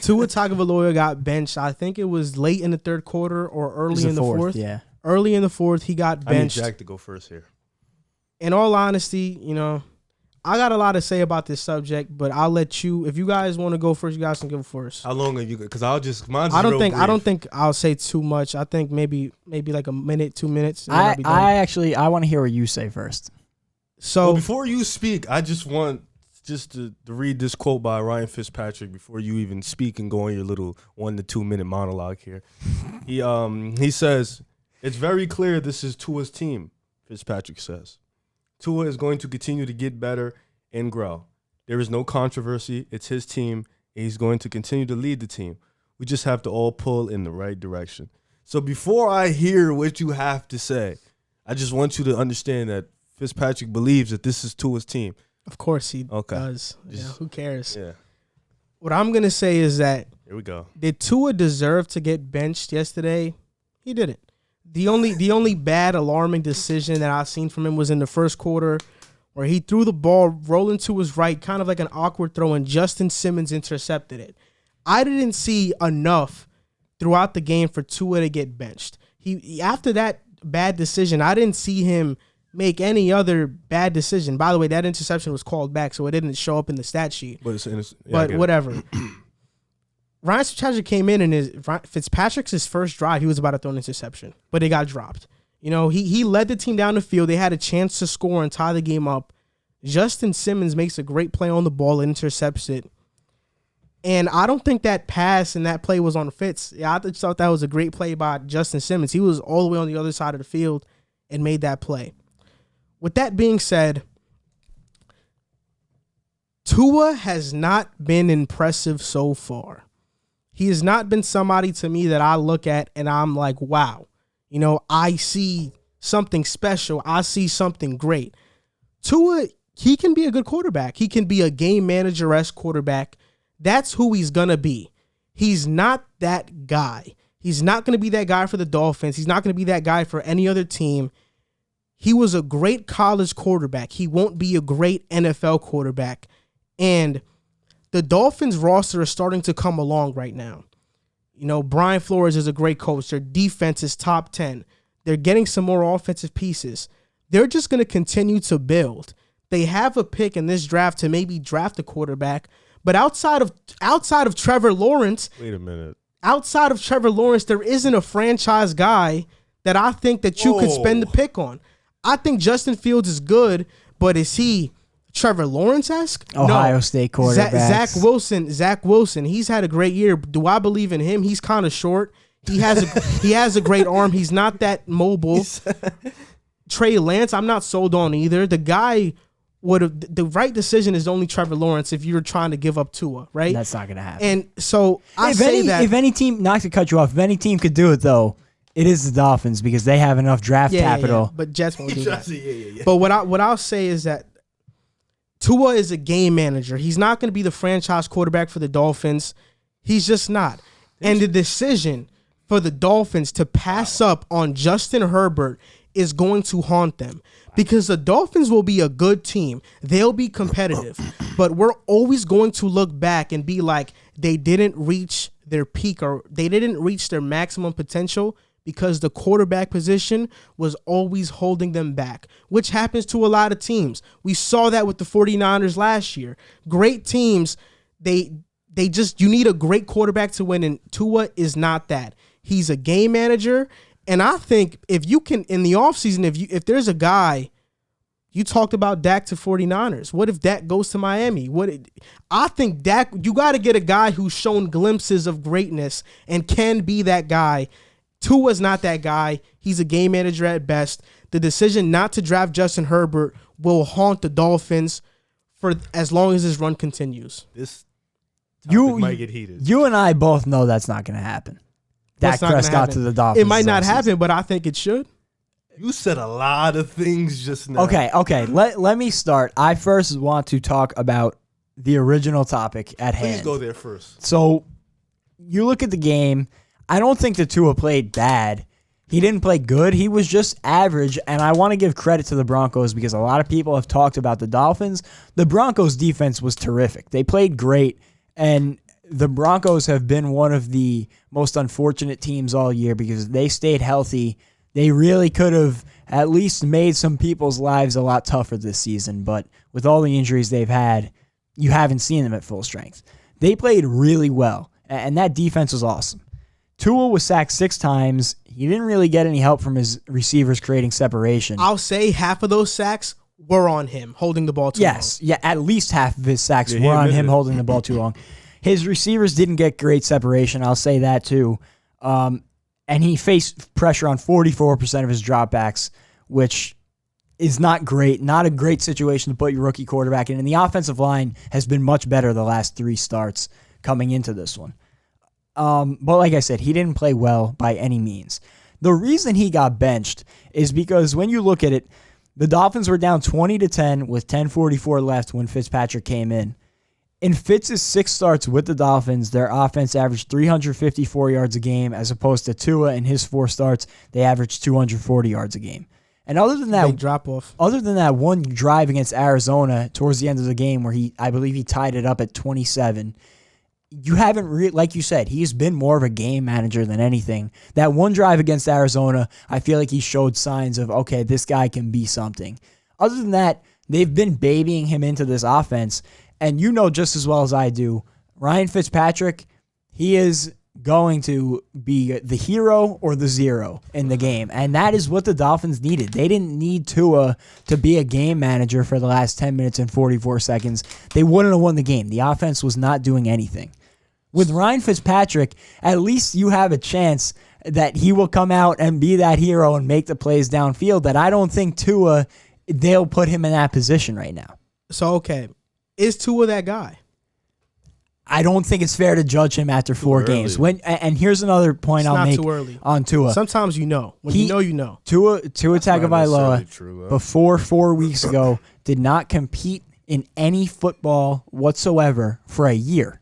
Tua Tagovailoa got benched. I think it was late in the third quarter or early in the fourth. Yeah. Early in the fourth, he got benched. I need Jack to go first here. In all honesty, I got a lot to say about this subject, but I'll let you. If you guys want to go first, you guys can go first. How long are you? Because I don't think I'll say too much. I think maybe like a minute, 2 minutes. I want to hear what you say first. So before you speak, I just want to read this quote by Ryan Fitzpatrick before you even speak and go on your little 1 to 2 minute monologue here. He says, "It's very clear this is Tua's team," Fitzpatrick says. "Tua is going to continue to get better and grow. There is no controversy. It's his team, and he's going to continue to lead the team. We just have to all pull in the right direction." So before I hear what you have to say, I just want you to understand that Fitzpatrick believes that this is Tua's team. Of course he does. Who cares? Yeah. What I'm going to say is that here we go. Did Tua deserve to get benched yesterday? He didn't. The only bad, alarming decision that I've seen from him was in the first quarter where he threw the ball rolling to his right, kind of like an awkward throw, and Justin Simmons intercepted it. I didn't see enough throughout the game for Tua to get benched. After that bad decision, I didn't see him make any other bad decision. By the way, that interception was called back, so it didn't show up in the stat sheet. But whatever. Ryan Fitzpatrick came in, and Fitzpatrick's first drive, he was about to throw an interception, but it got dropped. He led the team down the field. They had a chance to score and tie the game up. Justin Simmons makes a great play on the ball and intercepts it. And I don't think that pass and that play was on Fitz. Yeah, I just thought that was a great play by Justin Simmons. He was all the way on the other side of the field and made that play. With that being said, Tua has not been impressive so far. He has not been somebody to me that I look at and I'm like, wow, I see something special. I see something great. Tua, he can be a good quarterback. He can be a game manager-esque quarterback. That's who he's going to be. He's not that guy. He's not going to be that guy for the Dolphins. He's not going to be that guy for any other team. He was a great college quarterback. He won't be a great NFL quarterback. And the Dolphins roster is starting to come along right now. Brian Flores is a great coach. Their defense is top 10. They're getting some more offensive pieces. They're just going to continue to build. They have a pick in this draft to maybe draft a quarterback. But outside of Trevor Lawrence, wait a minute. Outside of Trevor Lawrence, there isn't a franchise guy that I think that you could spend the pick on. I think Justin Fields is good, but is he Trevor Lawrence-esque? Ohio State quarterback. Zach Wilson. He's had a great year. Do I believe in him? He's kind of short. He has a great arm. He's not that mobile. Trey Lance, I'm not sold on either. The guy the right decision is only Trevor Lawrence if you're trying to give up Tua, right? That's not going to happen. And so if any team, not to cut you off, if any team could do it though, it is the Dolphins because they have enough draft capital. Yeah. But Jets won't do that. But what I'll say is that Tua is a game manager. He's not going to be the franchise quarterback for the Dolphins. He's just not. And the decision for the Dolphins to pass up on Justin Herbert is going to haunt them because the Dolphins will be a good team. They'll be competitive, but we're always going to look back and be like, they didn't reach their peak or they didn't reach their maximum potential because the quarterback position was always holding them back, which happens to a lot of teams. We saw that with the 49ers last year. Great teams, you need a great quarterback to win, and Tua is not that. He's a game manager, and I think if you can, in the offseason, if there's a guy, you talked about Dak to 49ers. What if Dak goes to Miami? I think Dak, you got to get a guy who's shown glimpses of greatness and can be that guy. Tua's not that guy. He's a game manager at best. The decision not to draft Justin Herbert will haunt the Dolphins for as long as his run continues. This topic might get heated. You and I both know that's not going to happen. Dak Prescott to the Dolphins. It might not happen, but I think it should. You said a lot of things just now. Okay. Let me start. I first want to talk about the original topic at hand. Please go there first. So you look at the game. I don't think that Tua played bad. He didn't play good. He was just average, and I want to give credit to the Broncos because a lot of people have talked about the Dolphins. The Broncos' defense was terrific. They played great, and the Broncos have been one of the most unfortunate teams all year because they stayed healthy. They really could have at least made some people's lives a lot tougher this season, but with all the injuries they've had, you haven't seen them at full strength. They played really well, and that defense was awesome. Tua was sacked 6 times. He didn't really get any help from his receivers creating separation. I'll say half of those sacks were on him holding the ball too long. Yes, yeah, at least half of his sacks were on him holding the ball too long. His receivers didn't get great separation. I'll say that too. And he faced pressure on 44% of his dropbacks, which is not great. Not a great situation to put your rookie quarterback in. And the offensive line has been much better the last 3 starts coming into this one. But like I said, he didn't play well by any means. The reason he got benched is because when you look at it, the Dolphins were down 20-10 with 10:44 left when Fitzpatrick came in. In Fitz's 6 starts with the Dolphins, their offense averaged 354 yards a game, as opposed to Tua in his 4 starts, they averaged 240 yards a game. And other than that, big drop off. Other than that one drive against Arizona towards the end of the game where I believe he tied it up at 27, you haven't like you said, he's been more of a game manager than anything. That one drive against Arizona, I feel like he showed signs of, okay, this guy can be something. Other than that, they've been babying him into this offense. And you know just as well as I do, Ryan Fitzpatrick, he is going to be the hero or the zero in the game. And that is what the Dolphins needed. They didn't need Tua to be a game manager for the last 10 minutes and 44 seconds. They wouldn't have won the game. The offense was not doing anything. With Ryan Fitzpatrick, at least you have a chance that he will come out and be that hero and make the plays downfield that I don't think Tua, they'll put him in that position right now. So, okay. Is Tua that guy? I don't think it's fair to judge him after 4 games. And here's another point I'll make on Tua. Sometimes you know. When you know, you know. Tua Tagovailoa, before 4 weeks ago, did not compete in any football whatsoever for a year.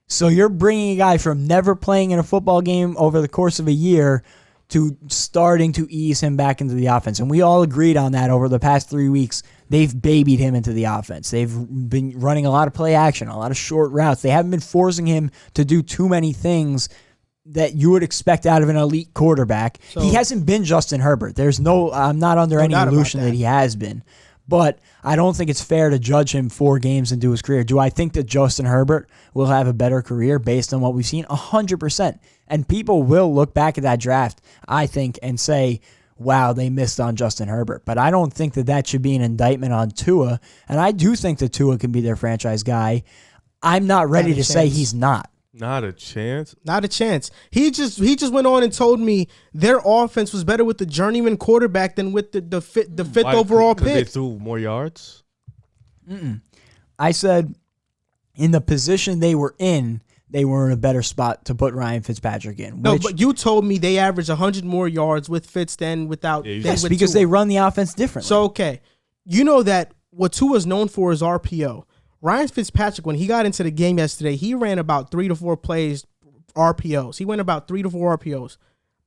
So you're bringing a guy from never playing in a football game over the course of a year to starting to ease him back into the offense. And we all agreed on that over the past 3 weeks. They've babied him into the offense. They've been running a lot of play action, a lot of short routes. They haven't been forcing him to do too many things that you would expect out of an elite quarterback. So, he hasn't been Justin Herbert. I'm not under any illusion that he has been. But I don't think it's fair to judge him 4 games into his career. Do I think that Justin Herbert will have a better career based on what we've seen? 100%. And people will look back at that draft, I think, and say, wow, they missed on Justin Herbert. But I don't think that should be an indictment on Tua. And I do think that Tua can be their franchise guy. I'm not ready to say he's not. Not a chance. Not a chance. He just went on and told me their offense was better with the journeyman quarterback than with the fifth overall pick. They threw more yards? I said in the position they were in a better spot to put Ryan Fitzpatrick in. No, but you told me they averaged 100 more yards with Fitz than without. Yes, because Tua. They run the offense differently. So, okay. You know that what Tua's known for is RPO. Ryan Fitzpatrick, when he got into the game yesterday, he ran about 3 to 4 plays RPOs. He went about 3 to 4 RPOs.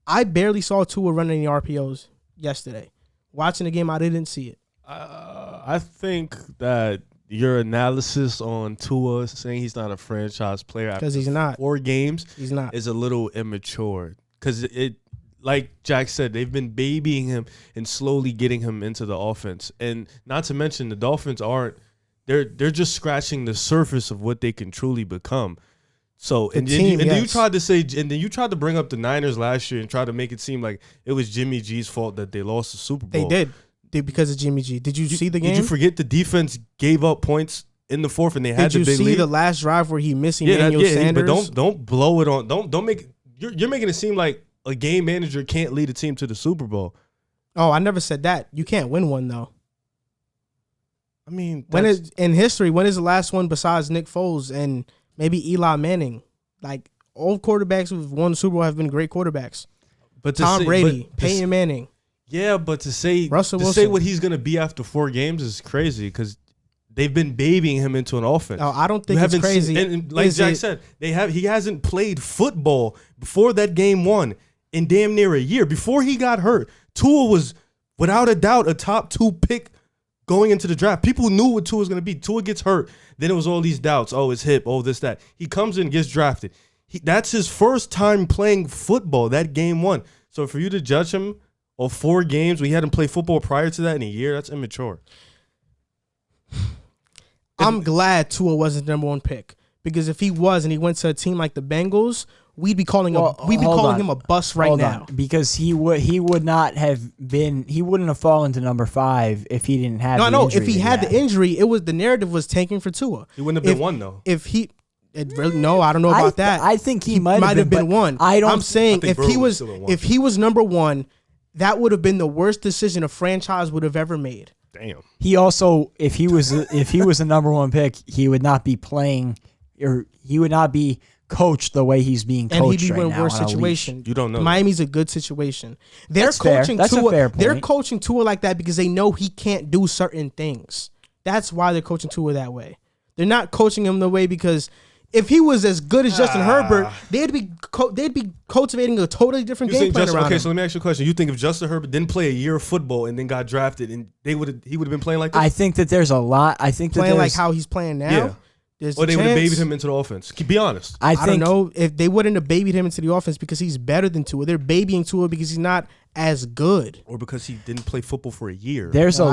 I barely saw Tua run any RPOs yesterday. Watching the game, I didn't see it. I think that your analysis on Tua saying he's not a franchise player because he's not 4 games he's not is a little immature because it like Jack said, they've been babying him and slowly getting him into the offense. And not to mention the Dolphins they're just scratching the surface of what they can truly become. So then you tried to bring up the Niners last year and try to make it seem like it was Jimmy G's fault that they lost the Super Bowl. They did because of Jimmy G. Did you see the game? Did you forget the defense gave up points in the 4th and they had the big lead? Did you see the last drive where he missed Emmanuel Sanders? But don't blow it on. Don't make you're making it seem like a game manager can't lead a team to the Super Bowl. Oh, I never said that. You can't win one though. I mean, in history, when is the last one besides Nick Foles and maybe Eli Manning? Like, old quarterbacks who've won the Super Bowl have been great quarterbacks. But Tom Brady, Peyton Manning. Yeah, but to say what he's going to be after 4 games is crazy because they've been babying him into an offense. No, I don't think it's crazy. And like Jack said, he hasn't played football before that game 1 in damn near a year. Before he got hurt, Tua was, without a doubt, a top 2 pick going into the draft. People knew what Tua was going to be. Tua gets hurt. Then it was all these doubts. Oh, his hip. Oh, this, that. He comes in, gets drafted. That's his first time playing football, that game one. So for you to judge him on 4 games, we hadn't played football prior to that in a year, that's immature. I'm glad Tua wasn't the number 1 pick, because if he was and he went to a team like the Bengals, we'd be calling him a bust right now. Because he wouldn't have fallen to number 5 if he didn't have the injury. If he had the injury, the narrative was tanking for Tua. He wouldn't have been one though. I don't know about that. I think he might have been one. I'm saying if he was number 1, that would have been the worst decision a franchise would have ever made. Damn. He also, if he was a number 1 pick, he would not be playing, or he would not be coached the way he's being coached right now. And he'd be in a worse situation. You don't know. Miami's a good situation. They're coaching Tua. They're coaching Tua like that because they know he can't do certain things. That's why they're coaching Tua that way. They're not coaching him the way because if he was as good as Justin Herbert, they'd be cultivating a totally different game plan around him. So let me ask you a question. You think if Justin Herbert didn't play a year of football and then got drafted, and he would have been playing like this? I think that there's a lot. I think that playing like how he's playing now. Yeah. Or they would have babied him into the offense. Be honest. I don't know if they wouldn't have babied him into the offense because he's better than Tua. They're babying Tua because he's not as good, or because he didn't play football for a year. There's a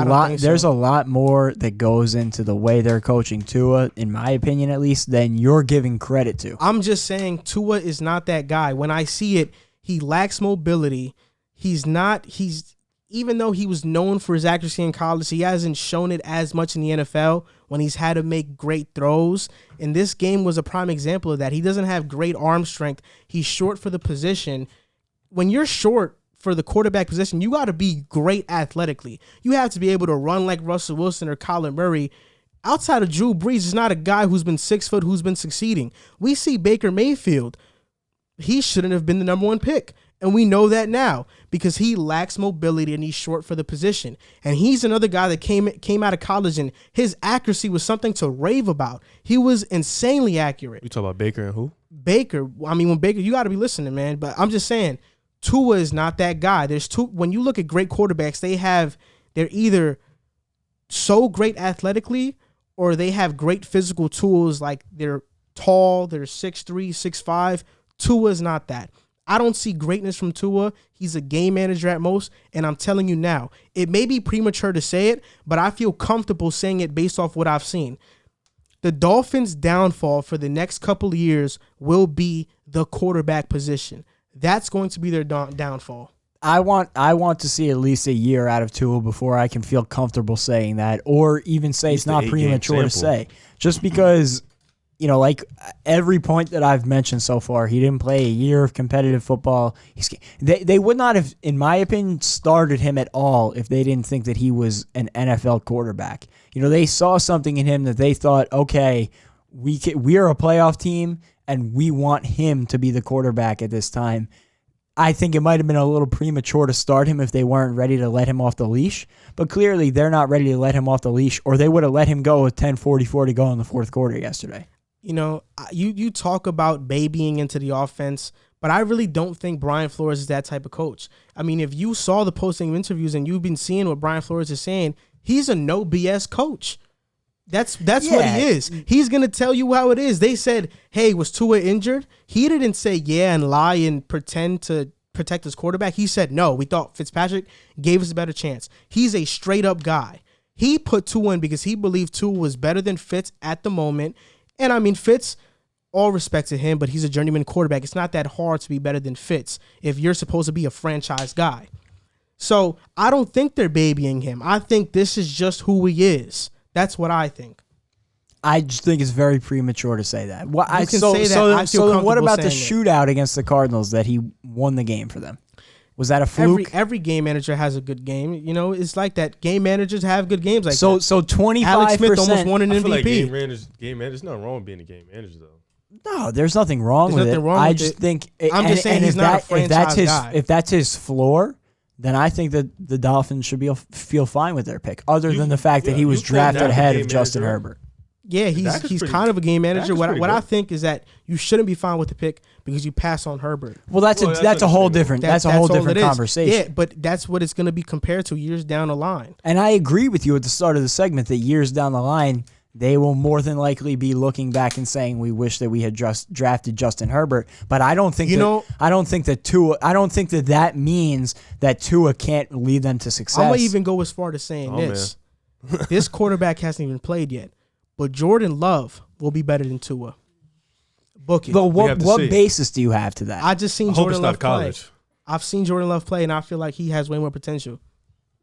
lot more that goes into the way they're coaching Tua, in my opinion at least, than you're giving credit to. I'm just saying Tua is not that guy. When I see it, he lacks mobility. Even though he was known for his accuracy in college, he hasn't shown it as much in the NFL when he's had to make great throws. And this game was a prime example of that. He doesn't have great arm strength. He's short for the position. When you're short for the quarterback position, you got to be great athletically. You have to be able to run like Russell Wilson or Kyler Murray. Outside of Drew Brees, is not a guy who's been 6 foot who's been succeeding. We see Baker Mayfield. He shouldn't have been the number 1 pick. And we know that now because he lacks mobility and he's short for the position. And he's another guy that came out of college and his accuracy was something to rave about. He was insanely accurate. You talk about Baker and who? Baker. I mean, when Baker, you got to be listening, man. But I'm just saying, Tua is not that guy. When you look at great quarterbacks, they're either so great athletically or they have great physical tools, like they're tall, they're 6'3", 6'5". Tua's not that. I don't see greatness from Tua. He's a game manager at most, and I'm telling you now, it may be premature to say it, but I feel comfortable saying it based off what I've seen. The Dolphins' downfall for the next couple of years will be the quarterback position. That's going to be their downfall. I want to see at least a year out of Tua before I can feel comfortable saying that, or even say it's not premature to say. Just because, like every point that I've mentioned so far, he didn't play a year of competitive football. They would not have, in my opinion, started him at all if they didn't think that he was an NFL quarterback. They saw something in him that they thought, okay, we are a playoff team, and we want him to be the quarterback at this time. I think it might have been a little premature to start him if they weren't ready to let him off the leash. But clearly, they're not ready to let him off the leash, or they would have let him go with 10:44 to go in the fourth quarter yesterday. You talk about babying into the offense, but I really don't think Brian Flores is that type of coach. I mean, if you saw the posting interviews and you've been seeing what Brian Flores is saying, he's a no BS coach. That's what he is. He's going to tell you how it is. They said, hey, was Tua injured? He didn't say yeah and lie and pretend to protect his quarterback. He said, no, we thought Fitzpatrick gave us a better chance. He's a straight up guy. He put Tua in because he believed Tua was better than Fitz at the moment. And I mean, Fitz, all respect to him, but he's a journeyman quarterback. It's not that hard to be better than Fitz if you're supposed to be a franchise guy. So I don't think they're babying him. I think this is just who he is. That's what I think. I just think it's very premature to say that. Well, you can say that. So then what about the shootout against the Cardinals that he won the game for them? Was that a fluke? Every game manager has a good game. It's like that. Game managers have good games like that. So 25%. Alex Smith almost won an MVP. I feel like game managers, nothing wrong with being a game manager, though. No, there's nothing wrong with it. I just think I'm just saying he's not a franchise guy. If that's his floor, then I think that the Dolphins should feel fine with their pick, other than the fact that he was drafted ahead of Justin Herbert. Yeah, he's kind of a game manager. What I think is that you shouldn't be fine with the pick because you pass on Herbert. Well, that's a whole different conversation. Yeah, but that's what it's going to be compared to years down the line. And I agree with you at the start of the segment that years down the line, they will more than likely be looking back and saying we wish that we had just drafted Justin Herbert. But I don't think that means that Tua can't lead them to success. I'm gonna even go as far to saying this. This quarterback hasn't even played yet. But Jordan Love will be better than Tua. Book it. But what basis do you have to that? I just seen Jordan Love play. I've seen Jordan Love play, and I feel like he has way more potential.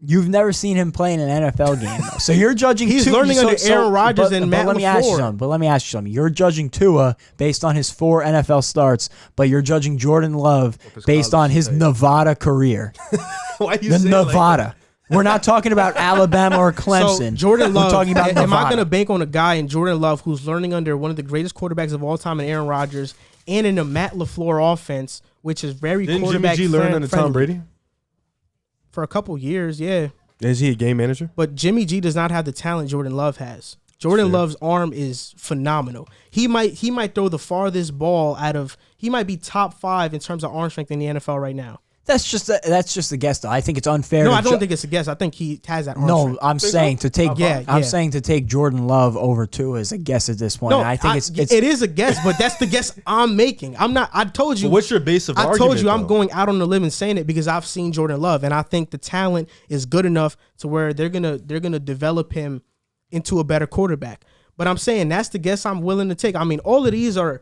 You've never seen him play in an NFL game, though. So you're judging He's learning under Aaron Rodgers and Matt LaFleur. But let me ask you something. You're judging Tua based on his 4 NFL starts, but you're judging Jordan Love based on his Nevada career. Why you saying Nevada. Like We're not talking about Alabama or Clemson. So Jordan Love, we're talking about am Nevada. I going to bank on a guy in Jordan Love who's learning under one of the greatest quarterbacks of all time in Aaron Rodgers and in a Matt LaFleur offense, which is very quarterback friendly? Didn't Jimmy G learn under Tom Brady? For a couple years, yeah. Is he a game manager? But Jimmy G does not have the talent Jordan Love has. Jordan Love's arm is phenomenal. He might throw the farthest ball out of. He might be top 5 in terms of arm strength in the NFL right now. That's just a guess, though. I think it's unfair. No, I don't think it's a guess. I think he has that arm strength. No, I'm saying to take Jordan Love over Tua is a guess at this point. No, and I think it is a guess, but that's the guess I'm making. I'm not. I told you. But what's your base of argument? I told you I'm going out on the limb and saying it because I've seen Jordan Love, and I think the talent is good enough to where they're gonna develop him into a better quarterback. But I'm saying that's the guess I'm willing to take. I mean, all of these are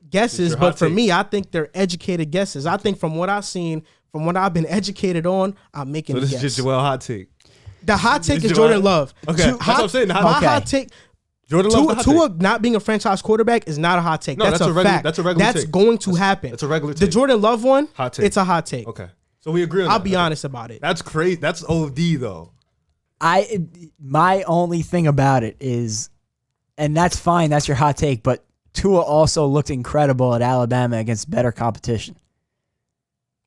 guesses, but for me, I think they're educated guesses. I think from what I've seen. From what I've been educated on, I'm making a guess. So this is just Joel hot take. The hot take is Jordan Love. Okay, that's what I'm saying. My hot take. Jordan Love. Tua not being a franchise quarterback is not a hot take. No, that's a fact. That's a regular take. That's going to happen. That's a regular take. The Jordan Love one, hot take. It's a hot take. Okay, so we agree on that. I'll be honest about it. That's crazy. That's OD though. My only thing about it is, and that's fine. That's your hot take. But Tua also looked incredible at Alabama against better competition.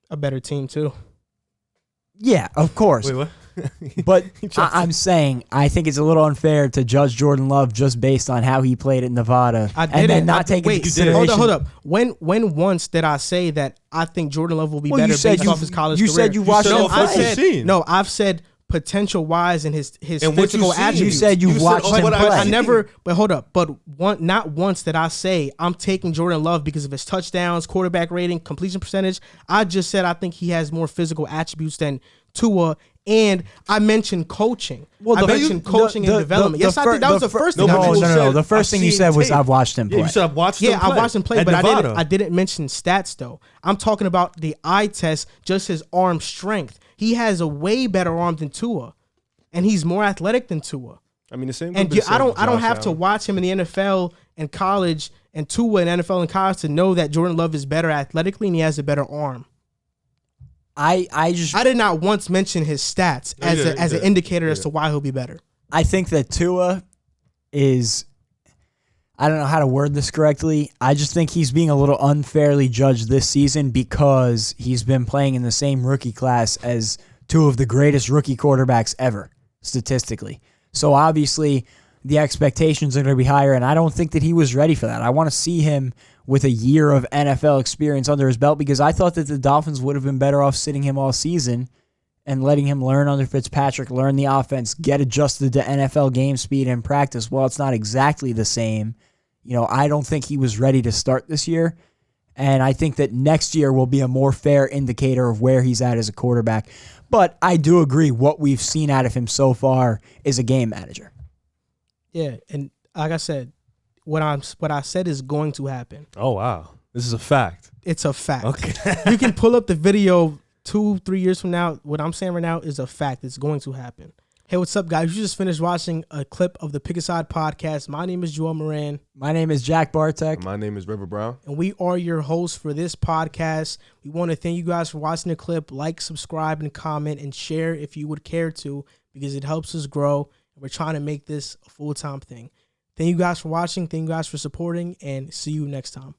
A better team too. Yeah, of course. Wait, what? But I'm saying I think it's a little unfair to judge Jordan Love just based on how he played at Nevada and then not take into consideration. Hold up. When once did I say that I think Jordan Love will be better based off his college career? You said you watched him. I've said potential wise and his physical attributes. You said you watched him play. I never. But hold up. But not once did I say I'm taking Jordan Love because of his touchdowns, quarterback rating, completion percentage. I just said I think he has more physical attributes than Tua. And I mentioned coaching. I mentioned coaching and development. Yes, I think that was the first thing. No. The first thing you said was I've watched him play. Yeah, you said I've watched him play. Yeah, I watched him play, but I didn't mention stats though. I'm talking about the eye test, just his arm strength. He has a way better arm than Tua, and he's more athletic than Tua. I mean, the same. And I don't have to watch him in the NFL and college and Tua in NFL and college to know that Jordan Love is better athletically and he has a better arm. I did not once mention his stats as an indicator as to why he'll be better. I think that Tua is, I don't know how to word this correctly. I just think he's being a little unfairly judged this season because he's been playing in the same rookie class as 2 of the greatest rookie quarterbacks ever, statistically. So obviously the expectations are going to be higher, and I don't think that he was ready for that. I want to see him with a year of NFL experience under his belt because I thought that the Dolphins would have been better off sitting him all season and letting him learn under Fitzpatrick, learn the offense, get adjusted to NFL game speed and practice. Well, it's not exactly the same. I don't think he was ready to start this year, and I think that next year will be a more fair indicator of where he's at as a quarterback. But I do agree what we've seen out of him so far is a game manager. Yeah, and like I said, what I said is going to happen. Oh, wow. This is a fact. It's a fact. Okay. You can pull up the video 2-3 years from now. What I'm saying right now is a fact. It's going to happen. Hey, what's up, guys? You just finished watching a clip of the Pick a Side podcast. My name is Joel Moran. My name is Jack Barteck. My name is River Brown. And we are your hosts for this podcast. We want to thank you guys for watching the clip. Like, subscribe, and comment, and share if you would care to because it helps us grow. We're trying to make this a full-time thing. Thank you guys for watching. Thank you guys for supporting, and see you next time.